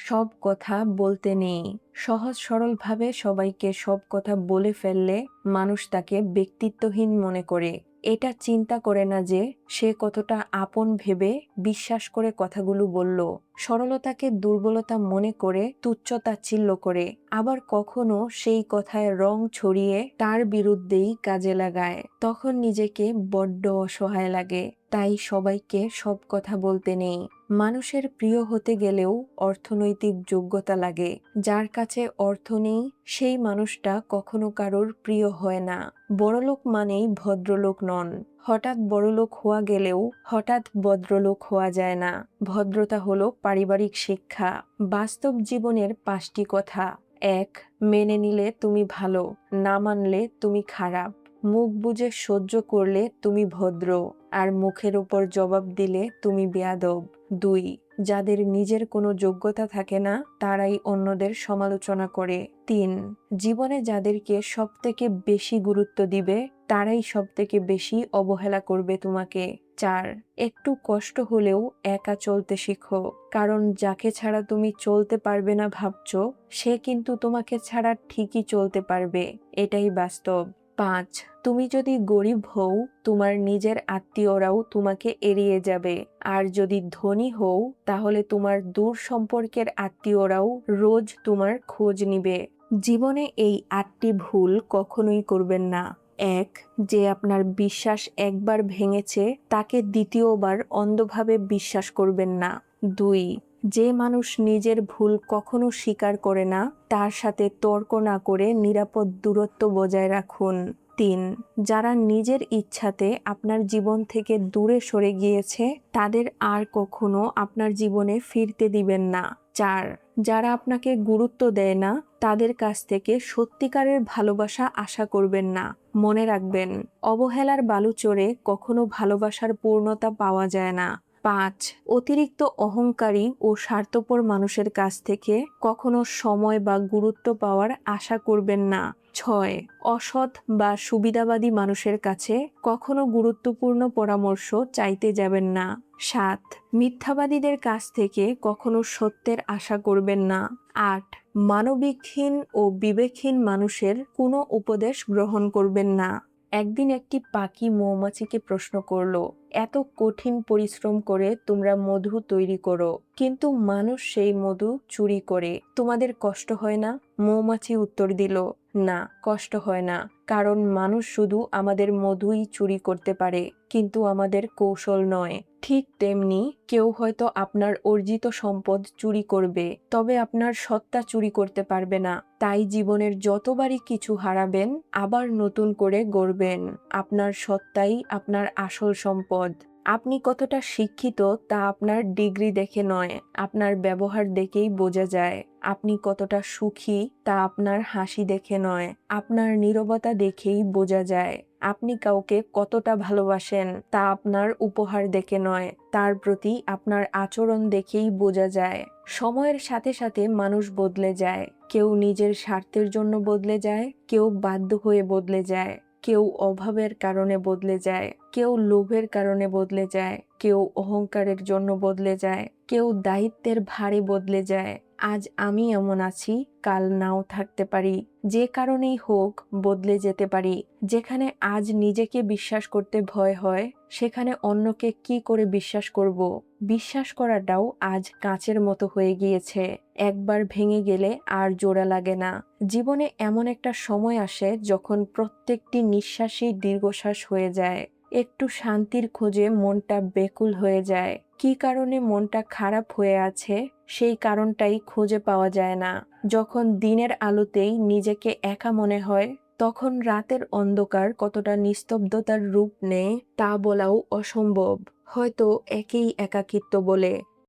সব কথা বলতে নেই। সহজ সরলভাবে সবাইকে সব কথা বলে ফেললে মানুষ তাকে ব্যক্তিত্বহীন মনে করে। এটা চিন্তা করে না যে সে কতটা আপন ভেবে বিশ্বাস করে কথাগুলো বলল। সরলতাকে দুর্বলতা মনে করে তুচ্ছ-তাচ্ছিল্য করে, আবার কখনো সেই কথায় রং ছড়িয়ে তার বিরুদ্ধেই কাজে লাগায়। তখন নিজেকে বড্ড অসহায় লাগে। তাই সবাইকে সব কথা বলতে নেই। মানুষের প্রিয় হতে গেলেও অর্থনৈতিক যোগ্যতা লাগে। যার কাছে অর্থ নেই সেই মানুষটা কখনো কারোর প্রিয় হয় না। বড়লোক মানেই ভদ্রলোক নন। হঠাৎ বড়লোক হওয়া গেলেও হঠাৎ ভদ্রলোক হওয়া যায় না। ভদ্রতা হলো পারিবারিক শিক্ষা। বাস্তব জীবনের 5টি কথা। 1. মেনে নিলে তুমি ভালো, না মানলে তুমি খারাপ। মুখ বুজে সহ্য করলে তুমি ভদ্র, আর মুখের উপর জবাব দিলে তুমি বেয়াদব। 2. যাদের নিজের কোনো যোগ্যতা থাকে না তারাই অন্যদের সমালোচনা করে। 3. জীবনে যাদেরকে সবথেকে বেশি গুরুত্ব দিবে তারাই সবথেকে বেশি অবহেলা করবে তোমাকে। 4. একটু কষ্ট হলেও একা চলতে শিখো, কারণ যাকে ছাড়া তুমি চলতে পারবে না ভাবছো সে কিন্তু তোমাকে ছাড়া ঠিকই চলতে পারবে। এটাই বাস্তব। 5. তুমি যদি গরিব হও তোমার নিজের আত্মীয়রাও তোমাকে এড়িয়ে যাবে, আর যদি ধনী হও তাহলে তোমার দূর সম্পর্কের আত্মীয়রাও রোজ তোমার খোঁজ নিবে। জীবনে এই 8টি ভুল কখনোই করবেন না। 1. যে আপনার বিশ্বাস একবার ভেঙেছে তাকে দ্বিতীয়বার অন্ধভাবে বিশ্বাস করবেন না। 2. যে মানুষ নিজের ভুল কখনো স্বীকার করে না তার সাথে তর্ক না করে নিরাপদ দূরত্ব বজায় রাখুন। 3. যারা নিজের ইচ্ছাতে আপনার জীবন থেকে দূরে সরে গিয়েছে তাদের আর কখনো আপনার জীবনে ফিরতে দিবেন না। 4. যারা আপনাকে গুরুত্ব দেয় না তাদের কাছ থেকে সত্যিকারের ভালোবাসা আশা করবেন না। মনে রাখবেন, অবহেলার বালুচরে কখনো ভালোবাসার পূর্ণতা পাওয়া যায় না। 5. অতিরিক্ত অহংকারী ও স্বার্থপর মানুষের কাছ থেকে কখনো সময় বা গুরুত্ব পাওয়ার আশা করবেন না। 6. অসৎ বা সুবিধাবাদী মানুষের কাছে কখনো গুরুত্বপূর্ণ পরামর্শ চাইতে যাবেন না। 7. মিথ্যাবাদীদের কাছ থেকে কখনো সত্যের আশা করবেন না। 8. মানবিকহীন ও বিবেকহীন মানুষের কোনো উপদেশ গ্রহণ করবেন না। একদিন একটি পাখি মৌমাছিকে প্রশ্ন করলো, এত কঠিন পরিশ্রম করে তোমরা মধু তৈরি করো, কিন্তু মানুষ সেই মধু চুরি করে, তোমাদের কষ্ট হয় না? মৌমাছি উত্তর দিল, না, কষ্ট হয় না, কারণ মানুষ শুধু আমাদের মধুই চুরি করতে পারে, কিন্তু আমাদের কৌশল নয়। ঠিক তেমনি কেউ হয়তো আপনার অর্জিত সম্পদ চুরি করবে, তবে আপনার সত্তা চুরি করতে পারবে না। তাই জীবনের যতবারই কিছু হারাবেন আবার নতুন করে গড়বেন। আপনার সত্তাই আপনার আসল সম্পদ। আপনি কতটা শিক্ষিত তা আপনার ডিগ্রি দেখে নয়, আপনার ব্যবহার দেখেই বোঝা যায়। আপনি কতটা সুখী তা আপনার হাসি দেখে নয়, আপনার নীরবতা দেখেই বোঝা যায়। আপনি কাউকে কতটা ভালোবাসেন তা আপনার উপহার দেখে নয়, তার প্রতি আপনার আচরণ দেখেই বোঝা যায়। সময়ের সাথে সাথে মানুষ বদলে যায়। কেউ নিজের স্বার্থের জন্য বদলে যায়, কেউ বাধ্য হয়ে বদলে যায়, কেউ অভাবের কারণে বদলে যায়, কেউ লোভের কারণে বদলে যায়, কেউ অহংকারের জন্য বদলে যায়, কেউ দায়িত্বের ভারে বদলে যায়। আজ আমি এমন আছি, কাল নাও থাকতে পারি। যে কারণেই হোক বদলে যেতে পারি। যেখানে আজ নিজেকে বিশ্বাস করতে ভয় হয় সেখানে অন্যকে কি করে বিশ্বাস করব? বিশ্বাস করাটাও আজ কাঁচের মতো হয়ে গিয়েছে। একবার ভেঙে গেলে আর জোড়া লাগে না। জীবনে এমন একটা সময় আসে যখন প্রত্যেকটি নিঃশ্বাসই দীর্ঘশ্বাস হয়ে যায়। একটু শান্তির খোঁজে মনটা ব্যাকুল হয়ে যায়। কি কারণে মনটা খারাপ হয়ে আছে সেই কারণটাই খুঁজে পাওয়া যায় না। যখন দিনের আলোতেই নিজেকে একা মনে হয় তখন রাতের অন্ধকার কতটা নিস্তব্ধতার রূপ নেয় তা বলাও অসম্ভব। হয়তো একেই একাকিত্ব বলে।